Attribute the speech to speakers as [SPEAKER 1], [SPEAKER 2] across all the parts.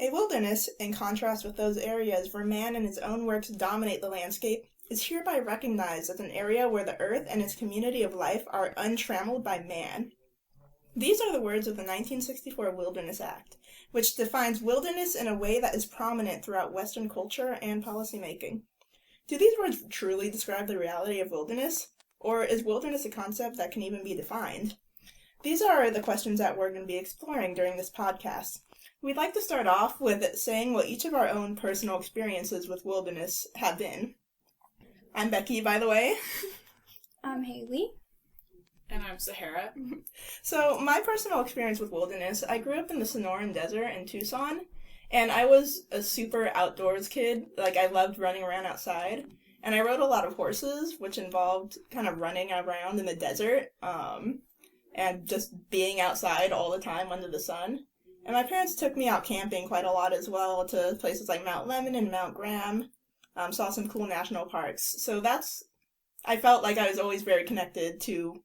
[SPEAKER 1] A wilderness, in contrast with those areas where man in his own works dominate the landscape, is hereby recognized as an area where the earth and its community of life are untrammeled by man. These are the words of the 1964 Wilderness Act, which defines wilderness in a way that is prominent throughout Western culture and policymaking. Do these words truly describe the reality of wilderness? Or is wilderness a concept that can even be defined? These are the questions that we're going to be exploring during this podcast. We'd like to start off with saying what each of our own personal experiences with wilderness have been. I'm Becky, by the way.
[SPEAKER 2] I'm Haley.
[SPEAKER 3] And I'm Sahara.
[SPEAKER 1] So, my personal experience with wilderness, I grew up in the Sonoran Desert in Tucson, and I was a super outdoors kid. Like, I loved running around outside, and I rode a lot of horses, which involved kind of running around in the desert, and just being outside all the time under the sun. And my parents took me out camping quite a lot as well, to places like Mount Lemmon and Mount Graham, saw some cool national parks. So I felt like I was always very connected to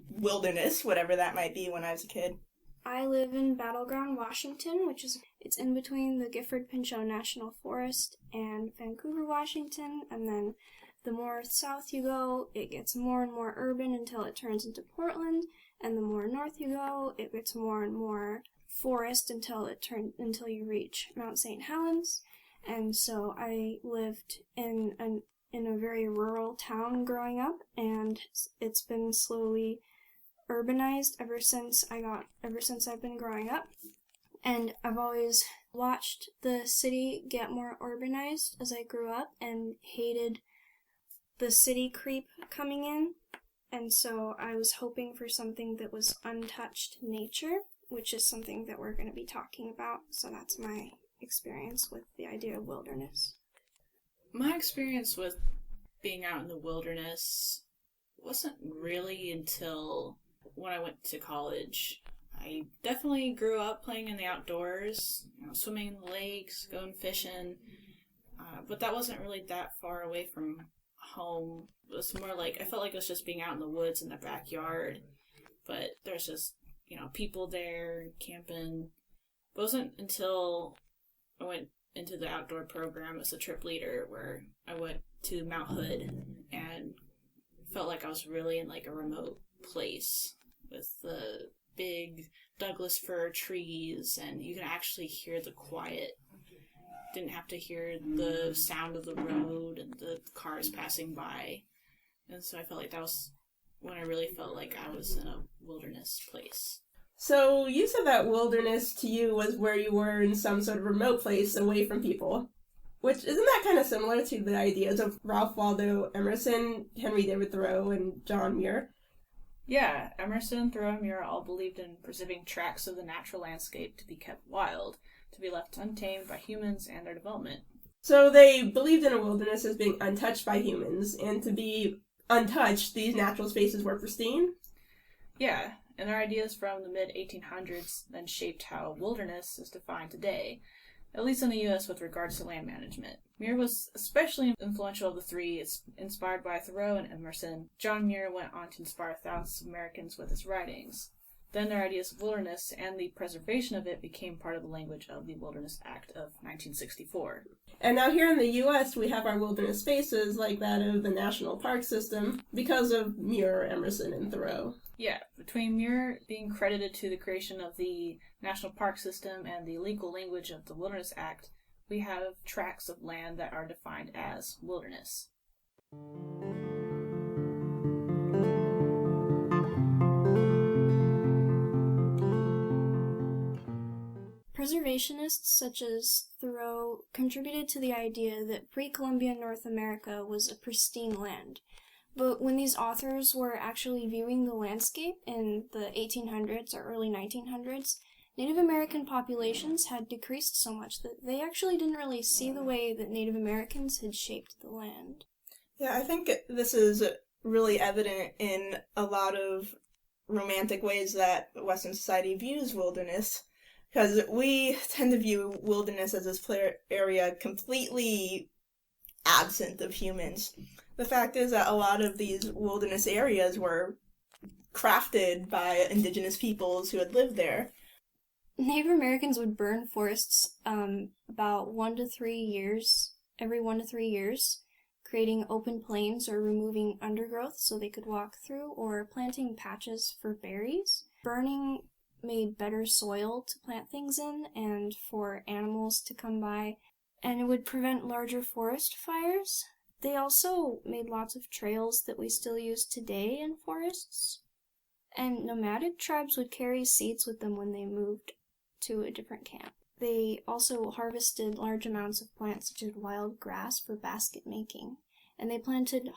[SPEAKER 1] wilderness, whatever that might be, when I was a kid.
[SPEAKER 2] I live in Battleground, Washington, it's in between the Gifford-Pinchot National Forest and Vancouver, Washington, and then the more south you go, it gets more and more urban until it turns into Portland, and the more north you go, it gets more and more forest until you reach Mount St. Helens. And so I lived in a very rural town growing up, and it's been slowly urbanized ever since I've been growing up. And I've always watched the city get more urbanized as I grew up and hated the city creep coming in. And so I was hoping for something that was untouched nature, which is something that we're going to be talking about. So that's my experience with the idea of wilderness.
[SPEAKER 3] My experience with being out in the wilderness wasn't really until when I went to college. I definitely grew up playing in the outdoors, swimming in the lakes, going fishing, but that wasn't really that far away from home. It was more like, I felt like it was just being out in the woods in the backyard, but there's just, people there, camping. It wasn't until I went into the outdoor program as a trip leader where I went to Mount Hood and felt like I was really in like a remote place with the big Douglas fir trees, and you can actually hear the quiet. Didn't have to hear the sound of the road and the cars passing by. And so I felt like that was when I really felt like I was in a wilderness place.
[SPEAKER 1] So you said that wilderness to you was where you were in some sort of remote place away from people. Which, isn't that kind of similar to the ideas of Ralph Waldo Emerson, Henry David Thoreau, and John Muir?
[SPEAKER 3] Yeah, Emerson, Thoreau, and Muir all believed in preserving tracts of the natural landscape to be kept wild, to be left untamed by humans and their development.
[SPEAKER 1] So they believed in a wilderness as being untouched by humans, and to be untouched, these natural spaces were pristine?
[SPEAKER 3] Yeah, and their ideas from the mid-1800s then shaped how wilderness is defined today, at least in the U.S. with regards to land management. Muir was especially influential of the three. It's inspired by Thoreau and Emerson. John Muir went on to inspire thousands of Americans with his writings. Then their ideas of wilderness and the preservation of it became part of the language of the Wilderness Act of 1964.
[SPEAKER 1] And now here in the U.S., we have our wilderness spaces like that of the National Park System because of Muir, Emerson, and Thoreau.
[SPEAKER 3] Yeah, between Muir being credited to the creation of the National Park System and the legal language of the Wilderness Act, we have tracts of land that are defined as wilderness.
[SPEAKER 2] Preservationists such as Thoreau contributed to the idea that pre-Columbian North America was a pristine land. But when these authors were actually viewing the landscape in the 1800s or early 1900s, Native American populations had decreased so much that they actually didn't really see the way that Native Americans had shaped the land.
[SPEAKER 1] Yeah, I think this is really evident in a lot of romantic ways that Western society views wilderness, because we tend to view wilderness as this area completely absent of humans. The fact is that a lot of these wilderness areas were crafted by indigenous peoples who had lived there.
[SPEAKER 2] Native Americans would burn forests about 1 to 3 years, every 1 to 3 years, creating open plains or removing undergrowth so they could walk through, or planting patches for berries. Burning made better soil to plant things in and for animals to come by, and it would prevent larger forest fires. They also made lots of trails that we still use today in forests. And nomadic tribes would carry seeds with them when they moved to a different camp. They also harvested large amounts of plants such as wild grass for basket making, and they planted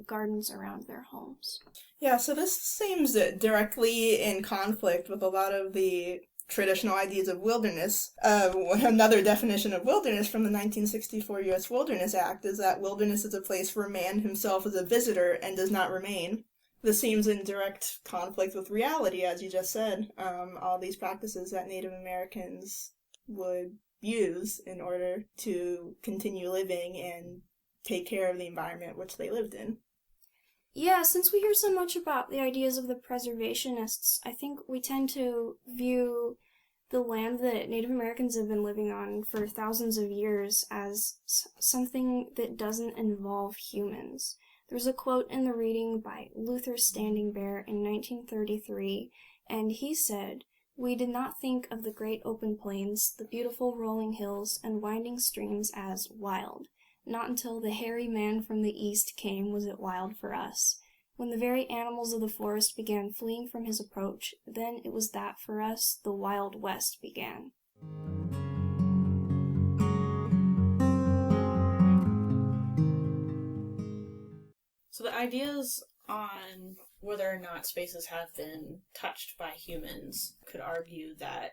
[SPEAKER 2] gardens around their homes.
[SPEAKER 1] Yeah, so this seems directly in conflict with a lot of the traditional ideas of wilderness. Another definition of wilderness from the 1964 U.S. Wilderness Act is that wilderness is a place where man himself is a visitor and does not remain. This seems in direct conflict with reality, as you just said. All these practices that Native Americans would use in order to continue living and take care of the environment which they lived in.
[SPEAKER 2] Yeah, since we hear so much about the ideas of the preservationists, I think we tend to view the land that Native Americans have been living on for thousands of years as something that doesn't involve humans. There's a quote in the reading by Luther Standing Bear in 1933, and he said, "We did not think of the great open plains, the beautiful rolling hills, and winding streams as wild. Not until the hairy man from the east came was it wild for us. When the very animals of the forest began fleeing from his approach, then it was that for us the Wild West began."
[SPEAKER 3] So the ideas on whether or not spaces have been touched by humans could argue that,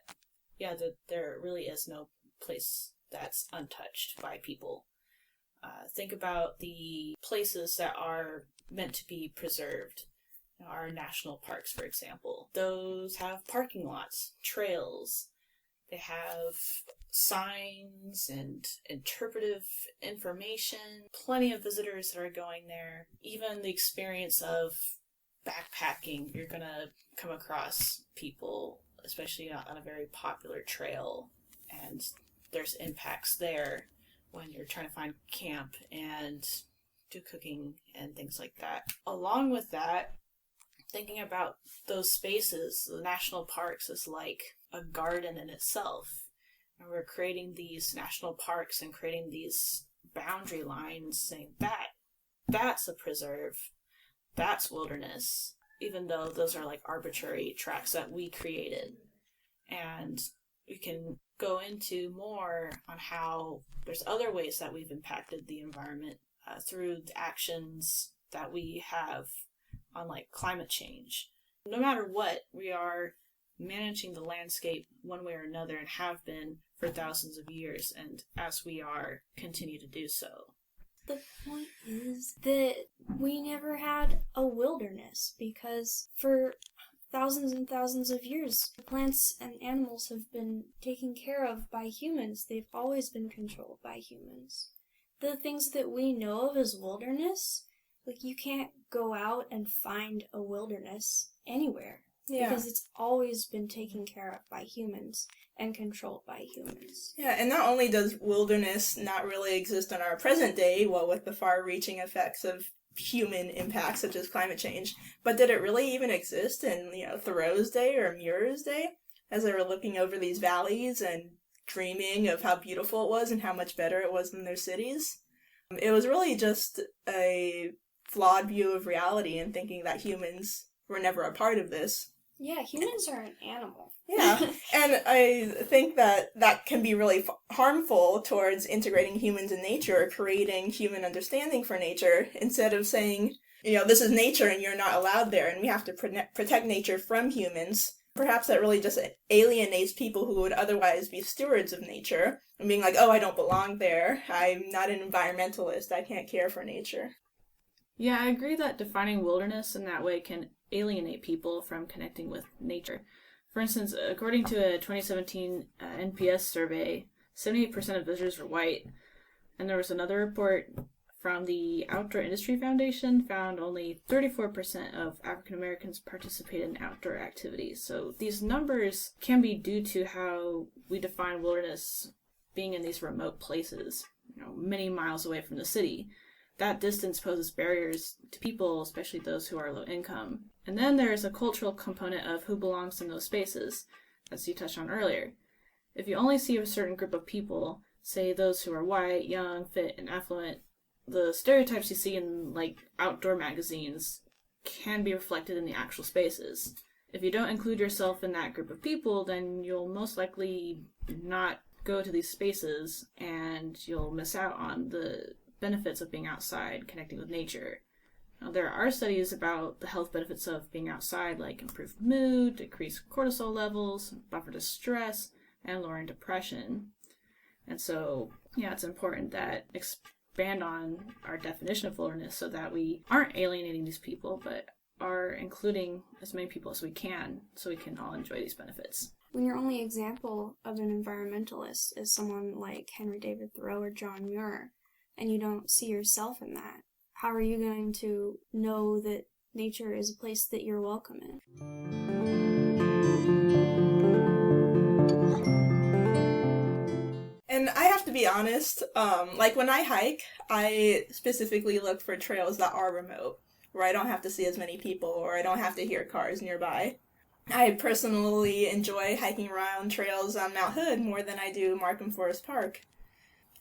[SPEAKER 3] that there really is no place that's untouched by people. Think about the places that are meant to be preserved. Our national parks, for example. Those have parking lots, trails. They have signs and interpretive information. Plenty of visitors that are going there. Even the experience of backpacking, you're going to come across people, especially on a very popular trail, and there's impacts there when you're trying to find camp and do cooking and things like that. Along with that, thinking about those spaces, the national parks is like a garden in itself. And we're creating these national parks and creating these boundary lines saying that's a preserve, that's wilderness, even though those are like arbitrary tracks that we created. And we can go into more on how there's other ways that we've impacted the environment through the actions that we have on like climate change. No matter what, we are managing the landscape one way or another and have been for thousands of years, and as we are, continue to do so.
[SPEAKER 2] The point is that we never had a wilderness because for thousands and thousands of years, plants and animals have been taken care of by humans. They've always been controlled by humans. The things that we know of as wilderness, like you can't go out and find a wilderness anywhere. Yeah. Because it's always been taken care of by humans and controlled by humans.
[SPEAKER 1] Yeah, and not only does wilderness not really exist in our present day, with the far-reaching effects of human impacts such as climate change, but did it really even exist in, Thoreau's day or Muir's day, as they were looking over these valleys and dreaming of how beautiful it was and how much better it was than their cities? It was really just a flawed view of reality and thinking that humans were never a part of this.
[SPEAKER 2] Yeah, humans are an animal.
[SPEAKER 1] Yeah, and I think that can be really harmful towards integrating humans in nature, creating human understanding for nature, instead of saying, this is nature and you're not allowed there and we have to protect nature from humans. Perhaps that really just alienates people who would otherwise be stewards of nature and being like, oh, I don't belong there. I'm not an environmentalist. I can't care for nature.
[SPEAKER 3] Yeah, I agree that defining wilderness in that way can alienate people from connecting with nature. For instance, according to a 2017 NPS survey, 78% of visitors were white, and there was another report from the Outdoor Industry Foundation found only 34% of African Americans participate in outdoor activities. So these numbers can be due to how we define wilderness being in these remote places, many miles away from the city. That distance poses barriers to people, especially those who are low income. And then there's a cultural component of who belongs in those spaces, as you touched on earlier. If you only see a certain group of people, say those who are white, young, fit, and affluent, the stereotypes you see in, outdoor magazines can be reflected in the actual spaces. If you don't include yourself in that group of people, then you'll most likely not go to these spaces, and you'll miss out on the benefits of being outside, connecting with nature. Now, there are studies about the health benefits of being outside, like improved mood, decreased cortisol levels, buffer to stress, and lowering depression. And so, it's important that expand on our definition of wilderness so that we aren't alienating these people, but are including as many people as we can so we can all enjoy these benefits.
[SPEAKER 2] When your only example of an environmentalist is someone like Henry David Thoreau or John Muir, and you don't see yourself in that, how are you going to know that nature is a place that you're welcome in?
[SPEAKER 1] And I have to be honest, when I hike, I specifically look for trails that are remote, where I don't have to see as many people, or I don't have to hear cars nearby. I personally enjoy hiking around trails on Mount Hood more than I do Markham Forest Park.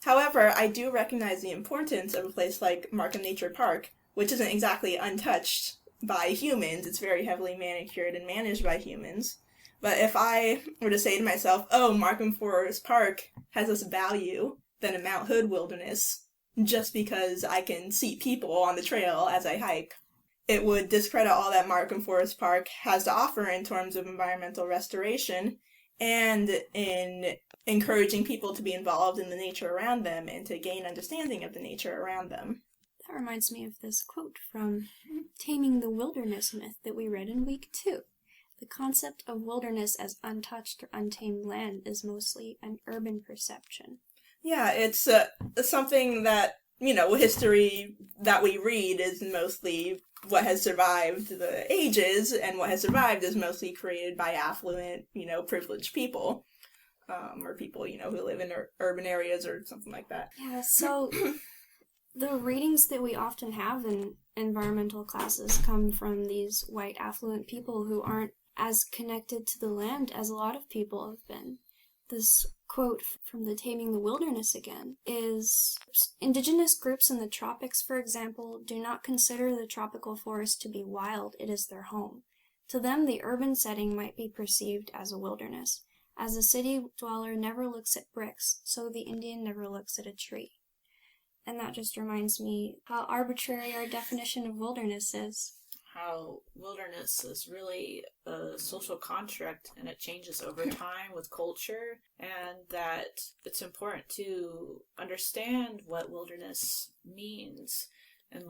[SPEAKER 1] However, I do recognize the importance of a place like Markham Nature Park, which isn't exactly untouched by humans. It's very heavily manicured and managed by humans. But if I were to say to myself, Markham Forest Park has less value than a Mount Hood wilderness, just because I can see people on the trail as I hike, it would discredit all that Markham Forest Park has to offer in terms of environmental restoration and in encouraging people to be involved in the nature around them and to gain understanding of the nature around them.
[SPEAKER 2] That reminds me of this quote from Taming the Wilderness Myth that we read in week 2. The concept of wilderness as untouched or untamed land is mostly an urban perception.
[SPEAKER 1] Yeah, it's something that, history that we read is mostly what has survived the ages, and what has survived is mostly created by affluent, privileged people, or people, who live in urban areas or something like that.
[SPEAKER 2] Yeah, so the readings that we often have in environmental classes come from these white affluent people who aren't as connected to the land as a lot of people have been. This quote from the Taming the Wilderness again is, indigenous groups in the tropics, for example, do not consider the tropical forest to be wild, it is their home. To them, the urban setting might be perceived as a wilderness. As a city dweller never looks at bricks, so the Indian never looks at a tree. And that just reminds me how arbitrary our definition of wilderness is.
[SPEAKER 3] How wilderness is really a social construct and it changes over time with culture, and that it's important to understand what wilderness means and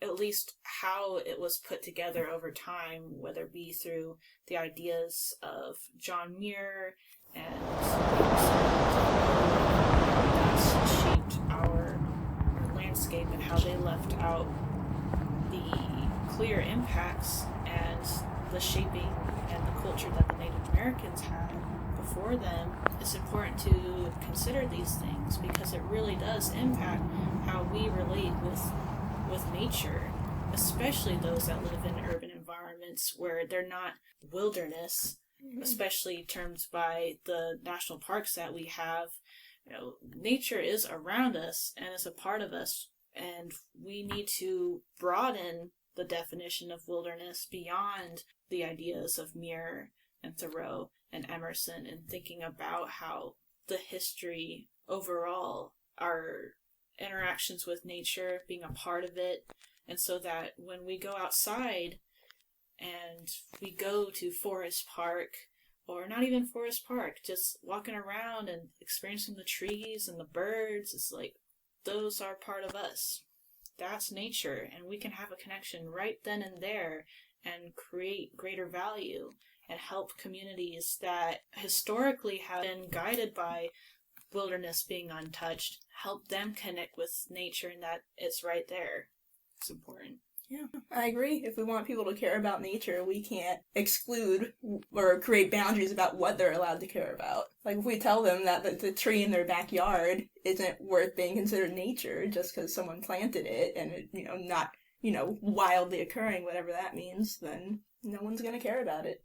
[SPEAKER 3] at least how it was put together over time, whether it be through the ideas of John Muir and that's shaped our landscape and how they left out the clear impacts and the shaping and the culture that the Native Americans had before them. It's important to consider these things because it really does impact how we relate with nature, especially those that live in urban environments where they're not wilderness, especially termed by the national parks that we have. Nature is around us and is a part of us, and we need to broaden the definition of wilderness beyond the ideas of Muir and Thoreau and Emerson, and thinking about how the history overall, our interactions with nature, being a part of it, and so that when we go outside and we go to Forest Park, or not even Forest Park, just walking around and experiencing the trees and the birds, it's those are part of us. That's nature, and we can have a connection right then and there and create greater value and help communities that historically have been guided by wilderness being untouched, help them connect with nature and that it's right there. It's important.
[SPEAKER 1] Yeah, I agree. If we want people to care about nature, we can't exclude or create boundaries about what they're allowed to care about. Like, if we tell them that the tree in their backyard isn't worth being considered nature just because someone planted it and it, not, wildly occurring, whatever that means, then no one's going to care about it.